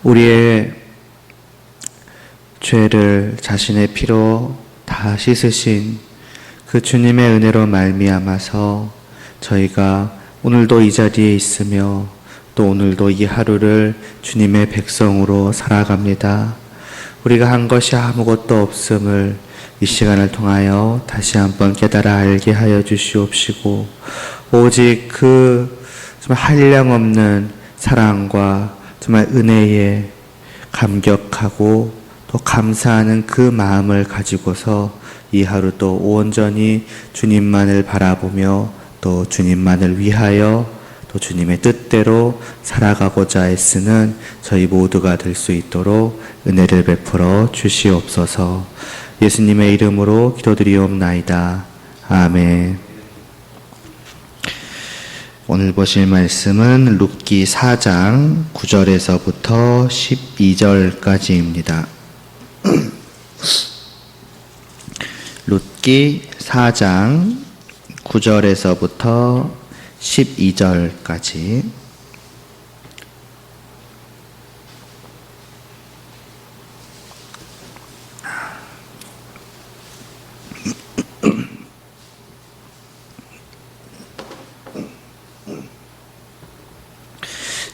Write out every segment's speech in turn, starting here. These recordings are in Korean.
우리의 죄를 자신의 피로 다 씻으신 그 주님의 은혜로 말미암아서 저희가 오늘도 이 자리에 있으며 또 오늘도 이 하루를 주님의 백성으로 살아갑니다. 우리가 한 것이 아무것도 없음을 이 시간을 통하여 다시 한번 깨달아 알게 하여 주시옵시고, 오직 그 정말 한량없는 사랑과 정말 은혜에 감격하고 또 감사하는 그 마음을 가지고서 이 하루 또 온전히 주님만을 바라보며 또 주님만을 위하여 또 주님의 뜻대로 살아가고자 애쓰는 저희 모두가 될 수 있도록 은혜를 베풀어 주시옵소서. 예수님의 이름으로 기도드리옵나이다. 아멘. 오늘 보실 말씀은 룻기 4장 9절에서부터 12절까지입니다. 룻기 4장 9절에서부터 12절까지.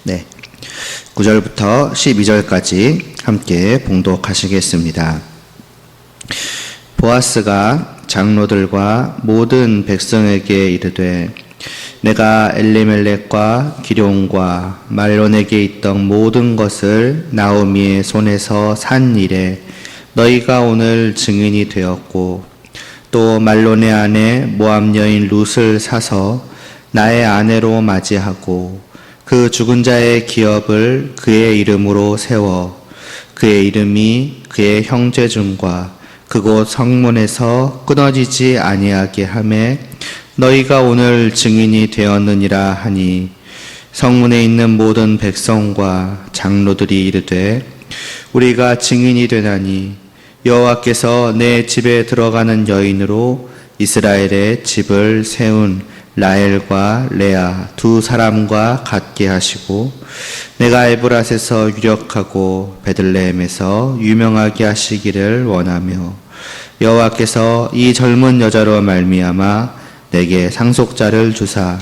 네, 9절부터 12절까지 함께 봉독하시겠습니다. 보아스가 장로들과 모든 백성에게 이르되, 내가 엘리멜렉과 기럯과 말론에게 있던 모든 것을 나오미의 손에서 산 일에 너희가 오늘 증인이 되었고, 또 말론의 아내 모압 여인 룻을 사서 나의 아내로 맞이하고 그 죽은 자의 기업을 그의 이름으로 세워 그의 이름이 그의 형제 중과 그곳 성문에서 끊어지지 아니하게 하매 너희가 오늘 증인이 되었느니라 하니, 성문에 있는 모든 백성과 장로들이 이르되, 우리가 증인이 되나니 여호와께서 내 집에 들어가는 여인으로 이스라엘의 집을 세운 라헬과 레아 두 사람과 같게 하시고, 내가 에브랏에서 유력하고 베들레헴에서 유명하게 하시기를 원하며, 여호와께서 이 젊은 여자로 말미암아 내게 상속자를 주사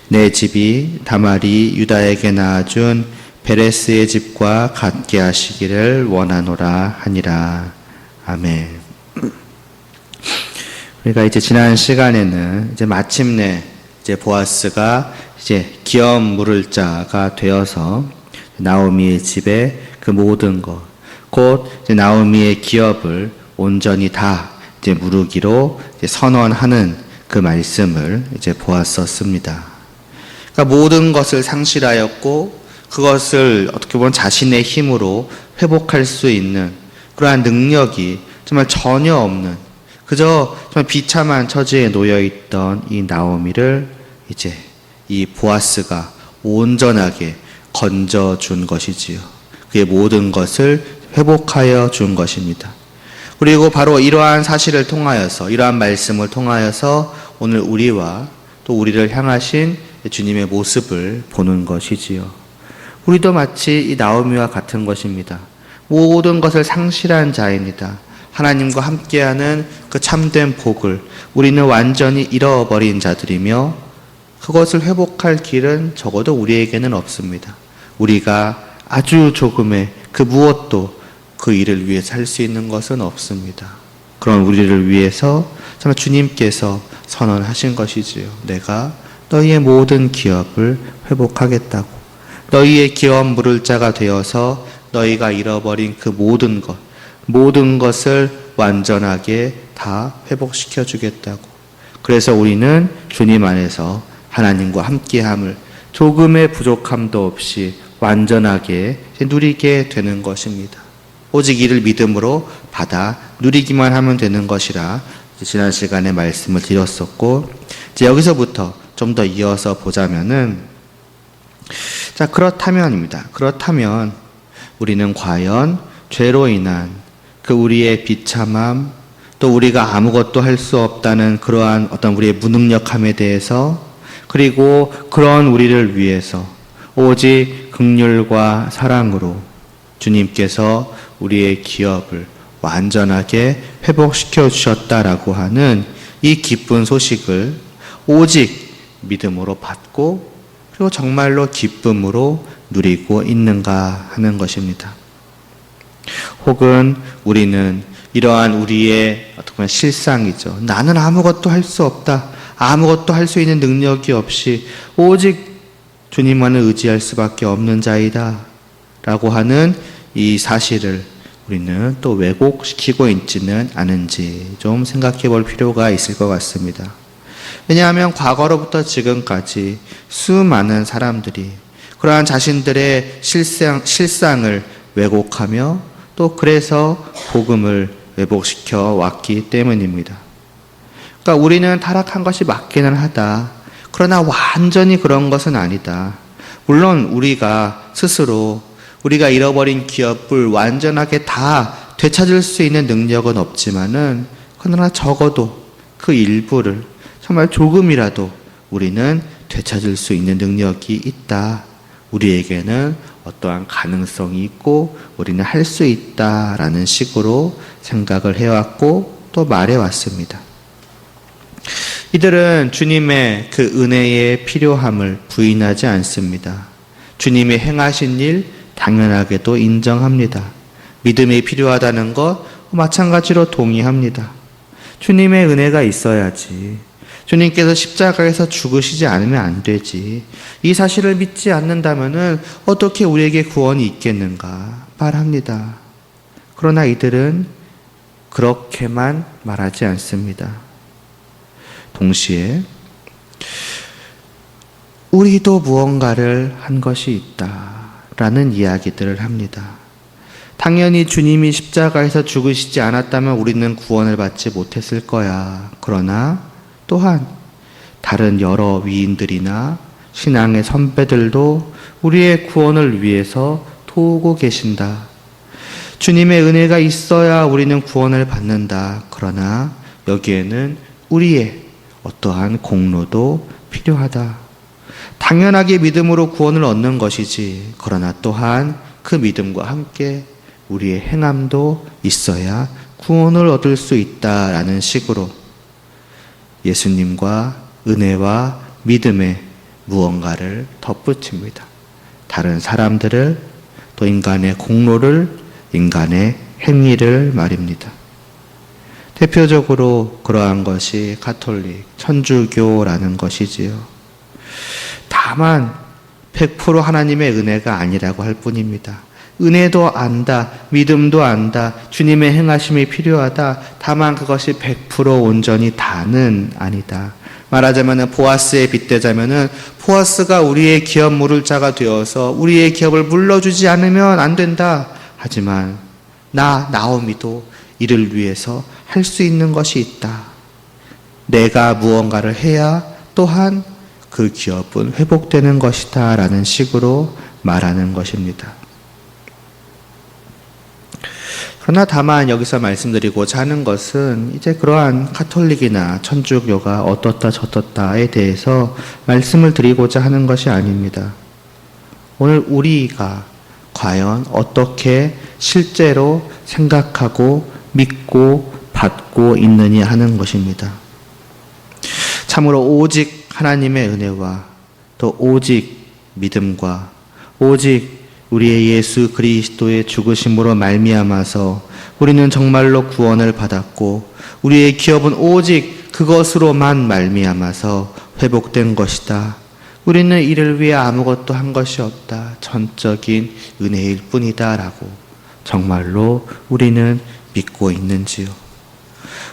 내 집이 다말이 유다에게 낳아준 베레스의 집과 같게 하시기를 원하노라 하니라. 아멘. 우리가 이제 지난 시간에는 이제 마침내 이제 보아스가 이제 기업 물을 자가 되어서 나오미의 집에 그 모든 것, 곧 이제 나오미의 기업을 온전히 다 이제 무르기로 이제 선언하는 그 말씀을 이제 보았었습니다. 그러니까 모든 것을 상실하였고 그것을 어떻게 보면 자신의 힘으로 회복할 수 있는 그러한 능력이 정말 전혀 없는, 그저 정말 비참한 처지에 놓여있던 이 나오미를 이제 이 보아스가 온전하게 건져준 것이지요. 그의 모든 것을 회복하여 준 것입니다. 그리고 바로 이러한 사실을 통하여서, 이러한 말씀을 통하여서 오늘 우리와 또 우리를 향하신 주님의 모습을 보는 것이지요. 우리도 마치 이 나오미와 같은 것입니다. 모든 것을 상실한 자입니다. 하나님과 함께하는 그 참된 복을 우리는 완전히 잃어버린 자들이며, 그것을 회복할 길은 적어도 우리에게는 없습니다. 우리가 아주 조금의 그 무엇도 그 일을 위해서 할 수 있는 것은 없습니다. 그런 우리를 위해서 정말 주님께서 선언하신 것이지요. 내가 너희의 모든 기업을 회복하겠다고, 너희의 기업 물을 자가 되어서 너희가 잃어버린 그 모든 것, 모든 것을 완전하게 다 회복시켜 주겠다고. 그래서 우리는 주님 안에서 하나님과 함께함을 조금의 부족함도 없이 완전하게 누리게 되는 것입니다. 오직 이를 믿음으로 받아 누리기만 하면 되는 것이라 지난 시간에 말씀을 드렸었고, 이제 여기서부터 좀 더 이어서 보자면은, 자, 그렇다면입니다. 그렇다면 우리는 과연 죄로 인한 그 우리의 비참함, 또 우리가 아무것도 할 수 없다는 그러한 어떤 우리의 무능력함에 대해서, 그리고 그런 우리를 위해서 오직 긍휼과 사랑으로 주님께서 우리의 기업을 완전하게 회복시켜 주셨다라고 하는 이 기쁜 소식을 오직 믿음으로 받고 그리고 정말로 기쁨으로 누리고 있는가 하는 것입니다. 혹은 우리는 이러한 우리의 어떤 실상이죠. 나는 아무것도 할 수 없다. 아무것도 할 수 있는 능력이 없이 오직 주님만을 의지할 수밖에 없는 자이다 라고 하는 이 사실을 우리는 또 왜곡시키고 있지는 않은지 좀 생각해 볼 필요가 있을 것 같습니다. 왜냐하면 과거로부터 지금까지 수많은 사람들이 그러한 자신들의 실상을 왜곡하며 또 그래서 복음을 왜곡시켜 왔기 때문입니다. 그러니까 우리는 타락한 것이 맞기는 하다. 그러나 완전히 그런 것은 아니다. 물론 우리가 스스로 우리가 잃어버린 기업을 완전하게 다 되찾을 수 있는 능력은 없지만은 그러나 적어도 그 일부를 정말 조금이라도 우리는 되찾을 수 있는 능력이 있다. 우리에게는 어떠한 가능성이 있고 우리는 할 수 있다라는 식으로 생각을 해왔고 또 말해왔습니다. 이들은 주님의 그 은혜의 필요함을 부인하지 않습니다. 주님이 행하신 일 당연하게도 인정합니다. 믿음이 필요하다는 것 마찬가지로 동의합니다. 주님의 은혜가 있어야지. 주님께서 십자가에서 죽으시지 않으면 안 되지. 이 사실을 믿지 않는다면 어떻게 우리에게 구원이 있겠는가 말합니다. 그러나 이들은 그렇게만 말하지 않습니다. 동시에 우리도 무언가를 한 것이 있다라는 이야기들을 합니다. 당연히 주님이 십자가에서 죽으시지 않았다면 우리는 구원을 받지 못했을 거야. 그러나 또한 다른 여러 위인들이나 신앙의 선배들도 우리의 구원을 위해서 도우고 계신다. 주님의 은혜가 있어야 우리는 구원을 받는다. 그러나 여기에는 우리의 어떠한 공로도 필요하다. 당연하게 믿음으로 구원을 얻는 것이지. 그러나 또한 그 믿음과 함께 우리의 행함도 있어야 구원을 얻을 수 있다라는 식으로 예수님과 은혜와 믿음에 무언가를 덧붙입니다. 다른 사람들을 또 인간의 공로를 인간의 행위를 말입니다. 대표적으로 그러한 것이 가톨릭, 천주교라는 것이지요. 다만 100% 하나님의 은혜가 아니라고 할 뿐입니다. 은혜도 안다, 믿음도 안다, 주님의 행하심이 필요하다. 다만 그것이 100% 온전히 다는 아니다. 말하자면 보아스에 빗대자면은 보아스가 우리의 기업 물을 자가 되어서 우리의 기업을 물러주지 않으면 안 된다. 하지만 나오미도 이를 위해서 할 수 있는 것이 있다. 내가 무언가를 해야 또한 그 기업은 회복되는 것이다 라는 식으로 말하는 것입니다. 그러나 다만 여기서 말씀드리고자 하는 것은 이제 그러한 가톨릭이나 천주교가 어떻다 저떻다에 대해서 말씀을 드리고자 하는 것이 아닙니다. 오늘 우리가 과연 어떻게 실제로 생각하고 믿고 받고 있느냐 하는 것입니다. 참으로 오직 하나님의 은혜와 또 오직 믿음과 오직 우리의 예수 그리스도의 죽으심으로 말미암아서 우리는 정말로 구원을 받았고 우리의 기업은 오직 그것으로만 말미암아서 회복된 것이다. 우리는 이를 위해 아무것도 한 것이 없다. 전적인 은혜일 뿐이다 라고 정말로 우리는 믿고 있는지요.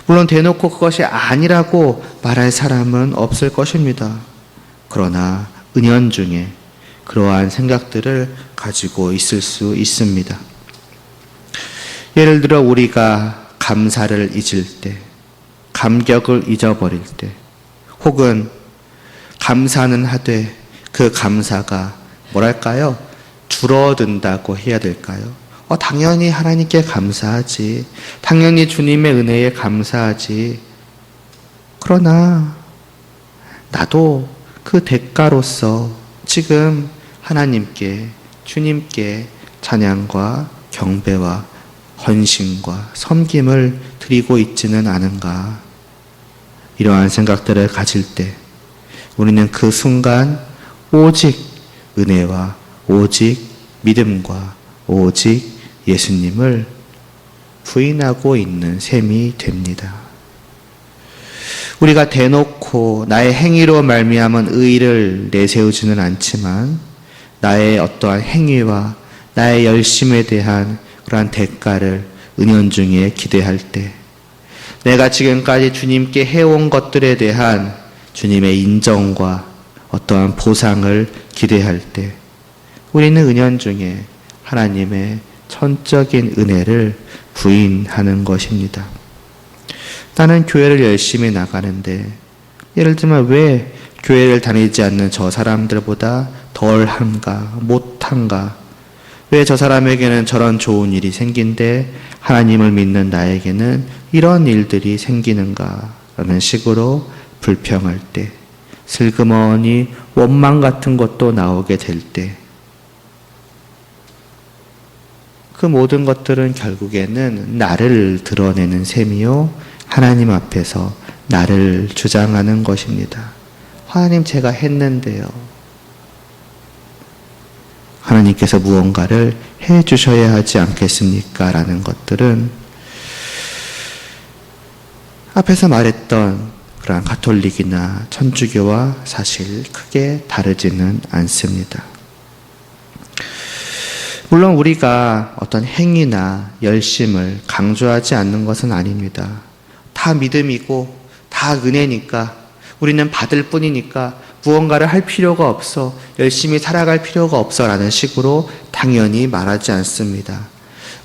물론 대놓고 그것이 아니라고 말할 사람은 없을 것입니다. 그러나 은연중에 그러한 생각들을 가지고 있을 수 있습니다. 예를 들어 우리가 감사를 잊을 때, 감격을 잊어버릴 때, 혹은 감사는 하되 그 감사가 뭐랄까요? 줄어든다고 해야 될까요? 당연히 하나님께 감사하지. 당연히 주님의 은혜에 감사하지. 그러나 나도 그 대가로서 지금 하나님께, 주님께 찬양과 경배와 헌신과 섬김을 드리고 있지는 않은가. 이러한 생각들을 가질 때 우리는 그 순간 오직 은혜와 오직 믿음과 오직 예수님을 부인하고 있는 셈이 됩니다. 우리가 대놓고 나의 행위로 말미암은 의의를 내세우지는 않지만 나의 어떠한 행위와 나의 열심에 대한 그러한 대가를 은연중에 기대할 때, 내가 지금까지 주님께 해온 것들에 대한 주님의 인정과 어떠한 보상을 기대할 때 우리는 은연중에 하나님의 천적인 은혜를 부인하는 것입니다. 나는 교회를 열심히 나가는데, 예를 들면 왜 교회를 다니지 않는 저 사람들보다 덜한가, 못한가? 왜 저 사람에게는 저런 좋은 일이 생긴데 하나님을 믿는 나에게는 이런 일들이 생기는가? 라는 식으로 불평할 때, 슬그머니 원망 같은 것도 나오게 될 때, 그 모든 것들은 결국에는 나를 드러내는 셈이요, 하나님 앞에서 나를 주장하는 것입니다. 하나님, 제가 했는데요. 하나님께서 무언가를 해 주셔야 하지 않겠습니까? 라는 것들은 앞에서 말했던 그러한 가톨릭이나 천주교와 사실 크게 다르지는 않습니다. 물론 우리가 어떤 행위나 열심을 강조하지 않는 것은 아닙니다. 다 믿음이고 다 은혜니까, 우리는 받을 뿐이니까 무언가를 할 필요가 없어, 열심히 살아갈 필요가 없어 라는 식으로 당연히 말하지 않습니다.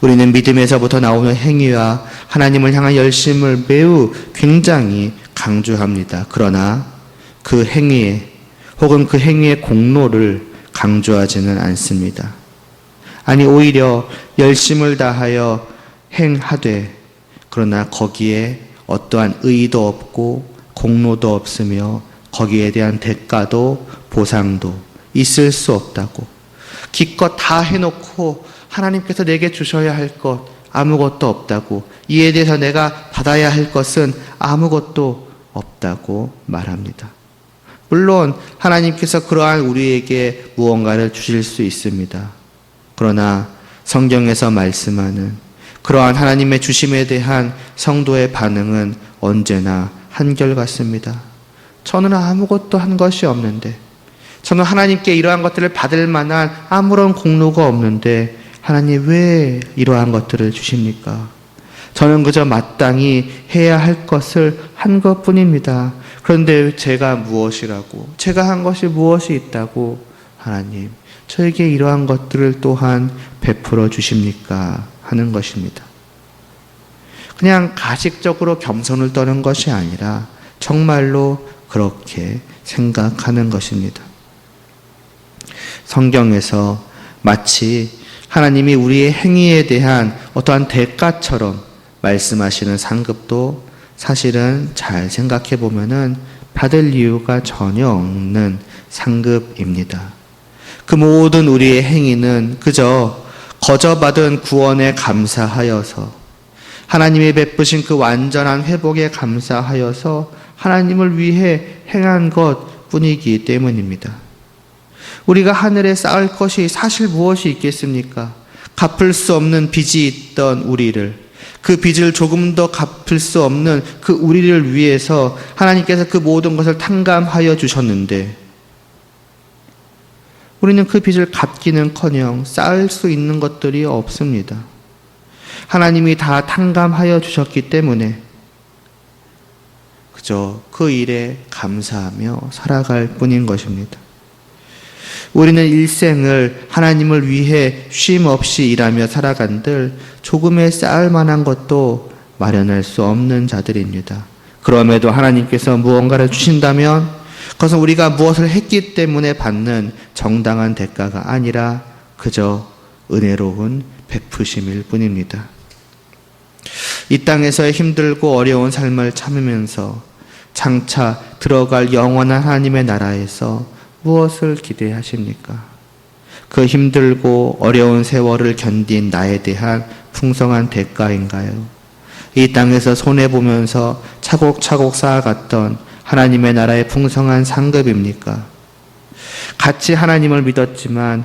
우리는 믿음에서부터 나오는 행위와 하나님을 향한 열심을 매우 굉장히 강조합니다. 그러나 그 행위에 혹은 그 행위의 공로를 강조하지는 않습니다. 아니, 오히려 열심을 다하여 행하되 그러나 거기에 어떠한 의의도 없고 공로도 없으며 거기에 대한 대가도 보상도 있을 수 없다고, 기껏 다 해놓고 하나님께서 내게 주셔야 할 것 아무것도 없다고, 이에 대해서 내가 받아야 할 것은 아무것도 없다고 말합니다. 물론 하나님께서 그러한 우리에게 무언가를 주실 수 있습니다. 그러나 성경에서 말씀하는 그러한 하나님의 주심에 대한 성도의 반응은 언제나 한결같습니다. 저는 아무것도 한 것이 없는데, 저는 하나님께 이러한 것들을 받을 만한 아무런 공로가 없는데 하나님 왜 이러한 것들을 주십니까? 저는 그저 마땅히 해야 할 것을 한 것뿐입니다. 그런데 제가 무엇이라고, 제가 한 것이 무엇이 있다고 하나님 저에게 이러한 것들을 또한 베풀어 주십니까? 하는 것입니다. 그냥 가식적으로 겸손을 떠는 것이 아니라 정말로 그렇게 생각하는 것입니다. 성경에서 마치 하나님이 우리의 행위에 대한 어떠한 대가처럼 말씀하시는 상급도 사실은 잘 생각해 보면은 받을 이유가 전혀 없는 상급입니다. 그 모든 우리의 행위는 그저 거저받은 구원에 감사하여서, 하나님이 베푸신 그 완전한 회복에 감사하여서 하나님을 위해 행한 것 뿐이기 때문입니다. 우리가 하늘에 쌓을 것이 사실 무엇이 있겠습니까? 갚을 수 없는 빚이 있던 우리를, 그 빚을 조금 더 갚을 수 없는 그 우리를 위해서 하나님께서 그 모든 것을 탕감하여 주셨는데, 우리는 그 빚을 갚기는커녕 쌓을 수 있는 것들이 없습니다. 하나님이 다 탕감하여 주셨기 때문에 그저 그 일에 감사하며 살아갈 뿐인 것입니다. 우리는 일생을 하나님을 위해 쉼 없이 일하며 살아간들 조금의 쌓을 만한 것도 마련할 수 없는 자들입니다. 그럼에도 하나님께서 무언가를 주신다면 그것은 우리가 무엇을 했기 때문에 받는 정당한 대가가 아니라 그저 은혜로운 베푸심일 뿐입니다. 이 땅에서의 힘들고 어려운 삶을 참으면서 장차 들어갈 영원한 하나님의 나라에서 무엇을 기대하십니까? 그 힘들고 어려운 세월을 견딘 나에 대한 풍성한 대가인가요? 이 땅에서 손해보면서 차곡차곡 쌓아갔던 하나님의 나라의 풍성한 상급입니까? 같이 하나님을 믿었지만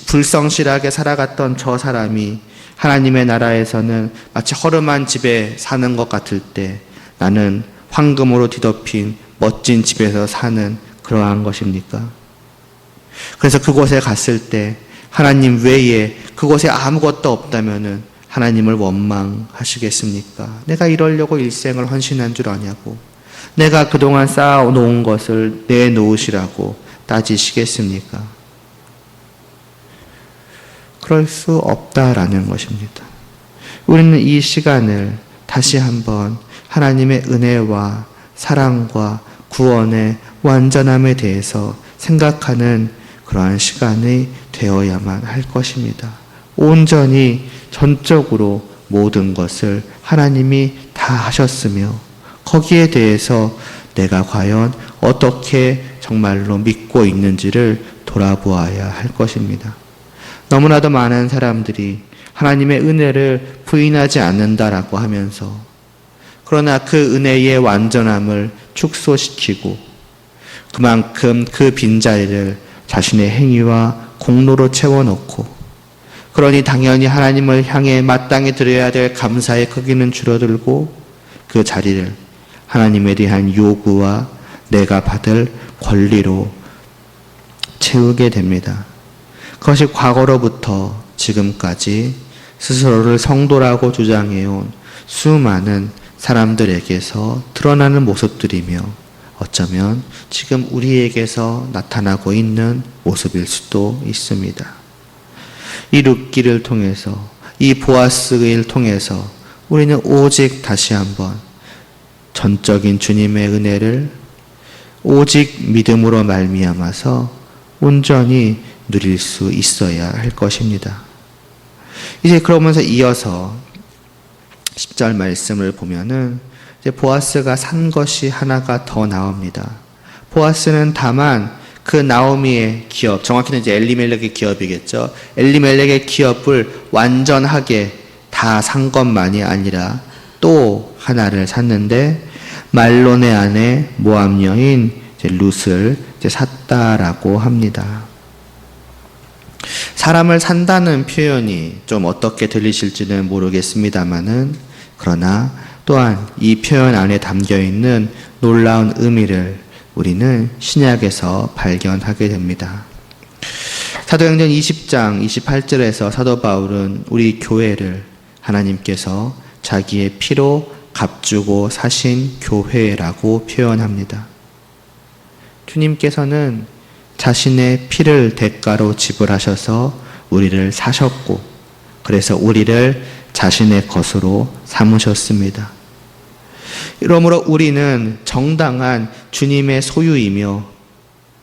불성실하게 살아갔던 저 사람이 하나님의 나라에서는 마치 허름한 집에 사는 것 같을 때 나는 황금으로 뒤덮인 멋진 집에서 사는 그러한 것입니까? 그래서 그곳에 갔을 때 하나님 외에 그곳에 아무것도 없다면은 하나님을 원망하시겠습니까? 내가 이러려고 일생을 헌신한 줄 아냐고, 내가 그동안 쌓아놓은 것을 내놓으시라고 따지시겠습니까? 그럴 수 없다라는 것입니다. 우리는 이 시간을 다시 한번 하나님의 은혜와 사랑과 구원의 완전함에 대해서 생각하는 그러한 시간이 되어야만 할 것입니다. 온전히 전적으로 모든 것을 하나님이 다 하셨으며 거기에 대해서 내가 과연 어떻게 정말로 믿고 있는지를 돌아보아야 할 것입니다. 너무나도 많은 사람들이 하나님의 은혜를 부인하지 않는다라고 하면서 그러나 그 은혜의 완전함을 축소시키고 그만큼 그 빈자리를 자신의 행위와 공로로 채워넣고 그러니 당연히 하나님을 향해 마땅히 드려야 될 감사의 크기는 줄어들고 그 자리를 하나님에 대한 요구와 내가 받을 권리로 채우게 됩니다. 그것이 과거로부터 지금까지 스스로를 성도라고 주장해온 수많은 사람들에게서 드러나는 모습들이며 어쩌면 지금 우리에게서 나타나고 있는 모습일 수도 있습니다. 이 룻기를 통해서, 이 보아스를 통해서 우리는 오직 다시 한번 전적인 주님의 은혜를 오직 믿음으로 말미암아서 온전히 누릴 수 있어야 할 것입니다. 이제 그러면서 이어서 10절 말씀을 보면은 이제 보아스가 산 것이 하나가 더 나옵니다. 보아스는 다만 그 나오미의 기업, 정확히는 이제 엘리멜렉의 기업이겠죠. 엘리멜렉의 기업을 완전하게 다 산 것만이 아니라 또 하나를 샀는데 말론의 아내 모압 여인 룻을 샀다라고 합니다. 사람을 산다는 표현이 좀 어떻게 들리실지는 모르겠습니다만은 그러나 또한 이 표현 안에 담겨 있는 놀라운 의미를 우리는 신약에서 발견하게 됩니다. 사도행전 20장 28절에서 사도 바울은 우리 교회를 하나님께서 자기의 피로 값주고 사신 교회라고 표현합니다. 주님께서는 자신의 피를 대가로 지불하셔서 우리를 사셨고 그래서 우리를 자신의 것으로 삼으셨습니다. 이러므로 우리는 정당한 주님의 소유이며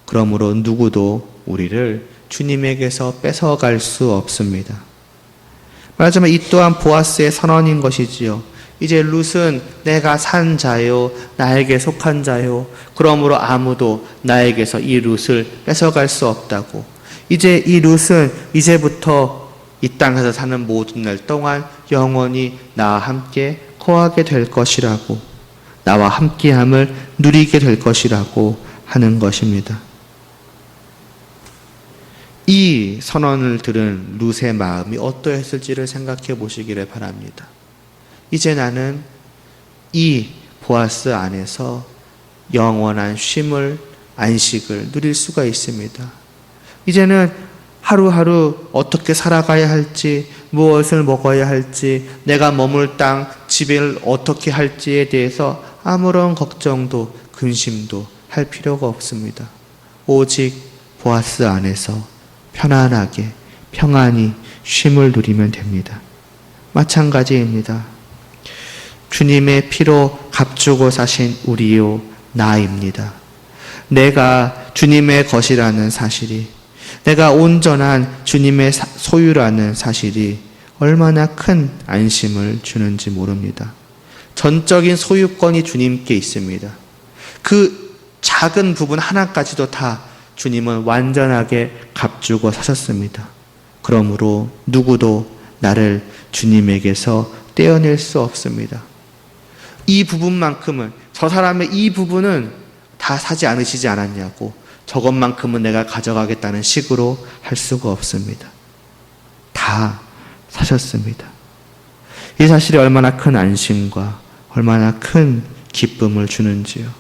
그러므로 누구도 우리를 주님에게서 뺏어갈 수 없습니다. 말하자면 이 또한 보아스의 선언인 것이지요. 이제 룻은 내가 산 자요, 나에게 속한 자요. 그러므로 아무도 나에게서 이 룻을 뺏어갈 수 없다고. 이제 이 룻은 이제부터 이 땅에서 사는 모든 날 동안 영원히 나와 함께 거하게 될 것이라고, 나와 함께함을 누리게 될 것이라고 하는 것입니다. 이 선언을 들은 룻의 마음이 어떠했을지를 생각해 보시기를 바랍니다. 이제 나는 이 보아스 안에서 영원한 쉼을, 안식을 누릴 수가 있습니다. 이제는 하루하루 어떻게 살아가야 할지, 무엇을 먹어야 할지, 내가 머물 땅, 집을 어떻게 할지에 대해서 아무런 걱정도 근심도 할 필요가 없습니다. 오직 보아스 안에서 편안하게, 평안히 쉼을 누리면 됩니다. 마찬가지입니다. 주님의 피로 값주고 사신 우리요 나입니다. 내가 주님의 것이라는 사실이, 내가 온전한 주님의 소유라는 사실이 얼마나 큰 안심을 주는지 모릅니다. 전적인 소유권이 주님께 있습니다. 그 작은 부분 하나까지도 다 주님은 완전하게 값주고 사셨습니다. 그러므로 누구도 나를 주님에게서 떼어낼 수 없습니다. 이 부분만큼은, 저 사람의 이 부분은 다 사지 않으시지 않았냐고, 저것만큼은 내가 가져가겠다는 식으로 할 수가 없습니다. 다 사셨습니다. 이 사실이 얼마나 큰 안심과 얼마나 큰 기쁨을 주는지요.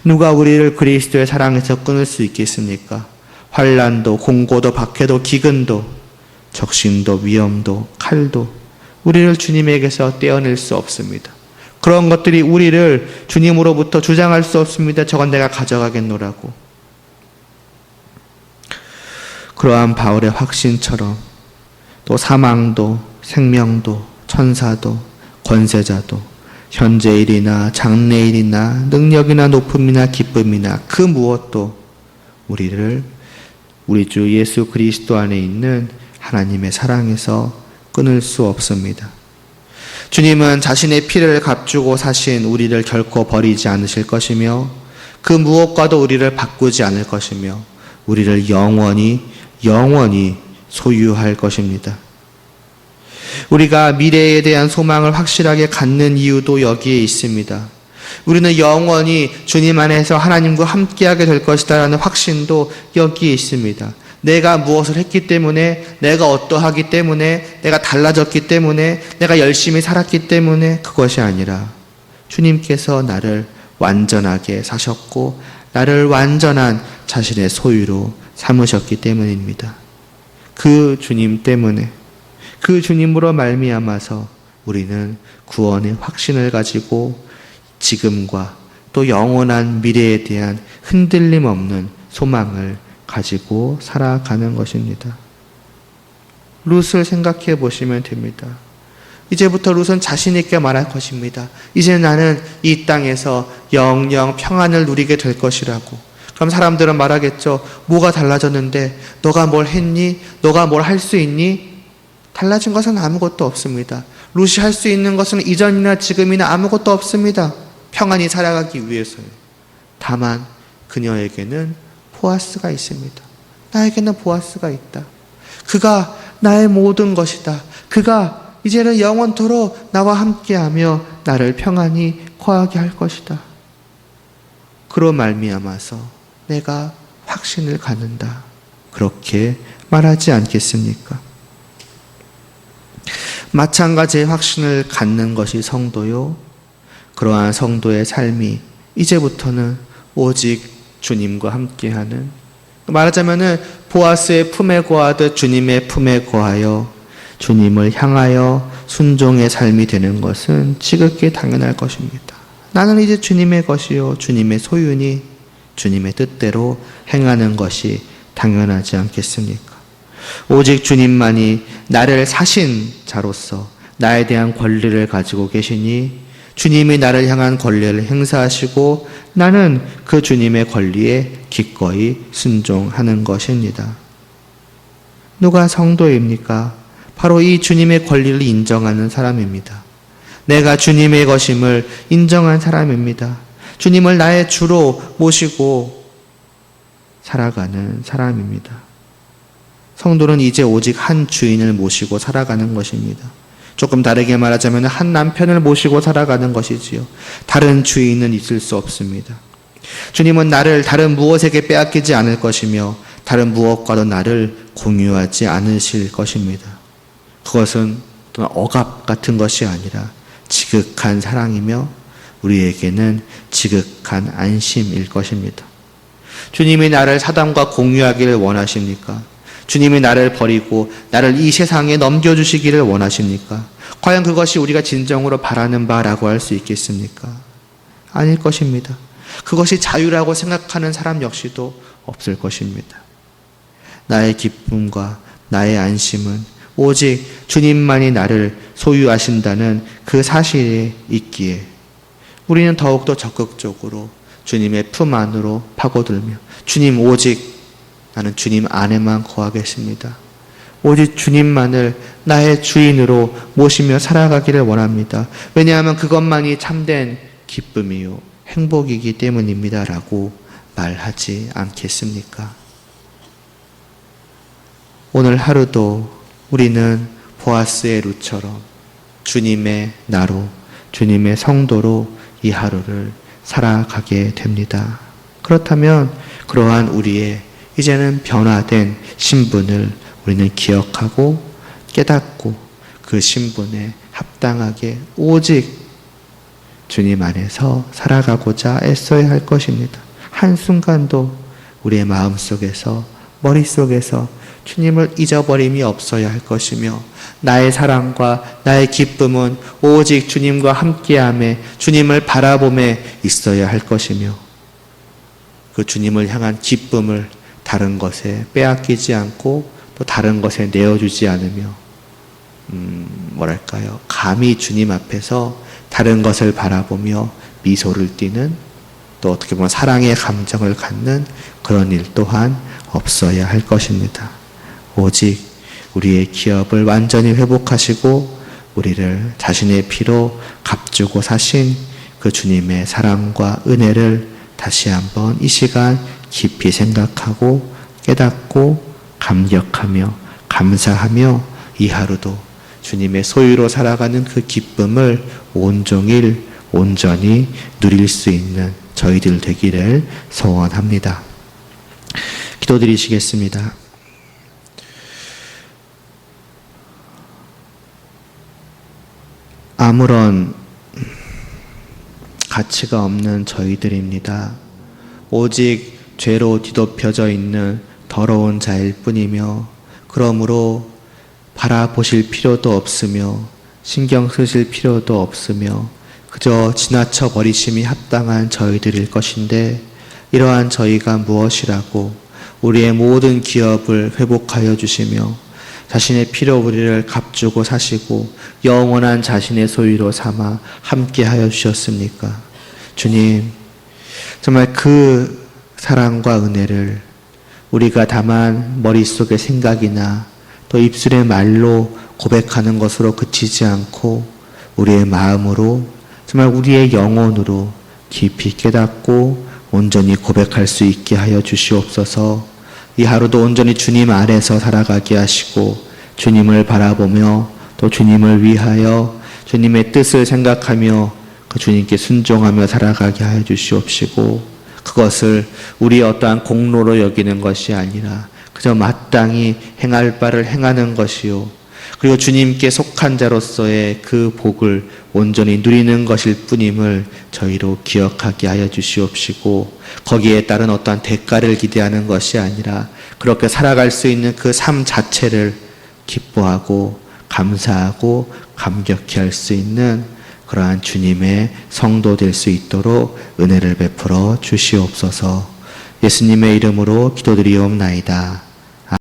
누가 우리를 그리스도의 사랑에서 끊을 수 있겠습니까? 환난도, 공고도, 박해도, 기근도, 적신도, 위험도, 칼도 우리를 주님에게서 떼어낼 수 없습니다. 그런 것들이 우리를 주님으로부터 주장할 수 없습니다. 저건 내가 가져가겠노라고. 그러한 바울의 확신처럼 또 사망도, 생명도, 천사도, 권세자도, 현재일이나 장래일이나 능력이나 높음이나 기쁨이나 그 무엇도 우리를 우리 주 예수 그리스도 안에 있는 하나님의 사랑에서 끊을 수 없습니다. 주님은 자신의 피를 값주고 사신 우리를 결코 버리지 않으실 것이며 그 무엇과도 우리를 바꾸지 않을 것이며 우리를 영원히 소유할 것입니다. 우리가 미래에 대한 소망을 확실하게 갖는 이유도 여기에 있습니다. 우리는 영원히 주님 안에서 하나님과 함께하게 될 것이다라는 확신도 여기에 있습니다. 내가 무엇을 했기 때문에, 내가 어떠하기 때문에, 내가 달라졌기 때문에, 내가 열심히 살았기 때문에 그것이 아니라 주님께서 나를 완전하게 사셨고 나를 완전한 자신의 소유로 삼으셨기 때문입니다. 그 주님 때문에, 그 주님으로 말미암아서 우리는 구원의 확신을 가지고 지금과 또 영원한 미래에 대한 흔들림 없는 소망을 가지고 살아가는 것입니다. 룻을 생각해 보시면 됩니다. 이제부터 룻은 자신 있게 말할 것입니다. 이제 나는 이 땅에서 영영 평안을 누리게 될 것이라고. 그럼 사람들은 말하겠죠. 뭐가 달라졌는데? 너가 뭘 했니? 너가 뭘 할 수 있니? 달라진 것은 아무것도 없습니다. 룻이 할 수 있는 것은 이전이나 지금이나 아무것도 없습니다. 평안히 살아가기 위해서요. 다만 그녀에게는 보아스가 있습니다. 나에게는 보아스가 있다. 그가 나의 모든 것이다. 그가 이제는 영원토록 나와 함께하며 나를 평안히 거하게 할 것이다. 그로 말미암아서 내가 확신을 갖는다. 그렇게 말하지 않겠습니까? 마찬가지의 확신을 갖는 것이 성도요. 그러한 성도의 삶이 이제부터는 오직 주님과 함께하는, 말하자면은 보아스의 품에 거하듯 주님의 품에 거하여 주님을 향하여 순종의 삶이 되는 것은 지극히 당연할 것입니다. 나는 이제 주님의 것이요 주님의 소유니 주님의 뜻대로 행하는 것이 당연하지 않겠습니까? 오직 주님만이 나를 사신 자로서 나에 대한 권리를 가지고 계시니 주님이 나를 향한 권리를 행사하시고 나는 그 주님의 권리에 기꺼이 순종하는 것입니다. 누가 성도입니까? 바로 이 주님의 권리를 인정하는 사람입니다. 내가 주님의 것임을 인정한 사람입니다. 주님을 나의 주로 모시고 살아가는 사람입니다. 성도는 이제 오직 한 주인을 모시고 살아가는 것입니다. 조금 다르게 말하자면 한 남편을 모시고 살아가는 것이지요. 다른 주인은 있을 수 없습니다. 주님은 나를 다른 무엇에게 빼앗기지 않을 것이며 다른 무엇과도 나를 공유하지 않으실 것입니다. 그것은 억압 같은 것이 아니라 지극한 사랑이며 우리에게는 지극한 안심일 것입니다. 주님이 나를 사단과 공유하기를 원하십니까? 주님이 나를 버리고 나를 이 세상에 넘겨주시기를 원하십니까? 과연 그것이 우리가 진정으로 바라는 바라고 할 수 있겠습니까? 아닐 것입니다. 그것이 자유라고 생각하는 사람 역시도 없을 것입니다. 나의 기쁨과 나의 안심은 오직 주님만이 나를 소유하신다는 그 사실에 있기에 우리는 더욱더 적극적으로 주님의 품 안으로 파고들며 주님 오직 나는 주님 안에만 거하겠습니다. 오직 주님만을 나의 주인으로 모시며 살아가기를 원합니다. 왜냐하면 그것만이 참된 기쁨이요 행복이기 때문입니다. 라고 말하지 않겠습니까? 오늘 하루도 우리는 보아스의 루처럼 주님의 나로, 주님의 성도로 이 하루를 살아가게 됩니다. 그렇다면 그러한 우리의 이제는 변화된 신분을 우리는 기억하고 깨닫고 그 신분에 합당하게 오직 주님 안에서 살아가고자 애써야 할 것입니다. 한순간도 우리의 마음속에서, 머릿속에서 주님을 잊어버림이 없어야 할 것이며, 나의 사랑과 나의 기쁨은 오직 주님과 함께함에, 주님을 바라봄에 있어야 할 것이며, 그 주님을 향한 기쁨을 다른 것에 빼앗기지 않고 또 다른 것에 내어주지 않으며, 감히 주님 앞에서 다른 것을 바라보며 미소를 띠는, 또 어떻게 보면 사랑의 감정을 갖는 그런 일 또한 없어야 할 것입니다. 오직 우리의 기업을 완전히 회복하시고 우리를 자신의 피로 값주고 사신 그 주님의 사랑과 은혜를 다시 한번 이 시간 깊이 생각하고 깨닫고 감격하며 감사하며 이 하루도 주님의 소유로 살아가는 그 기쁨을 온종일 온전히 누릴 수 있는 저희들 되기를 소원합니다. 기도드리시겠습니다. 아무런 가치가 없는 저희들입니다. 오직 죄로 뒤덮여져 있는 더러운 자일 뿐이며, 그러므로 바라보실 필요도 없으며 신경 쓰실 필요도 없으며 그저 지나쳐 버리심이 합당한 저희들일 것인데, 이러한 저희가 무엇이라고 우리의 모든 기업을 회복하여 주시며 자신의 피로 우리를 값주고 사시고 영원한 자신의 소유로 삼아 함께하여 주셨습니까? 주님, 정말 그 사랑과 은혜를 우리가 다만 머릿속의 생각이나 또 입술의 말로 고백하는 것으로 그치지 않고 우리의 마음으로, 정말 우리의 영혼으로 깊이 깨닫고 온전히 고백할 수 있게 하여 주시옵소서. 이 하루도 온전히 주님 안에서 살아가게 하시고 주님을 바라보며 또 주님을 위하여 주님의 뜻을 생각하며 그 주님께 순종하며 살아가게 하여 주시옵시고, 그것을 우리의 어떠한 공로로 여기는 것이 아니라 그저 마땅히 행할 바를 행하는 것이요, 그리고 주님께 속한 자로서의 그 복을 온전히 누리는 것일 뿐임을 저희로 기억하게 하여 주시옵시고, 거기에 따른 어떠한 대가를 기대하는 것이 아니라 그렇게 살아갈 수 있는 그 삶 자체를 기뻐하고 감사하고 감격히 할 수 있는 그러한 주님의 성도 될 수 있도록 은혜를 베풀어 주시옵소서. 예수님의 이름으로 기도드리옵나이다.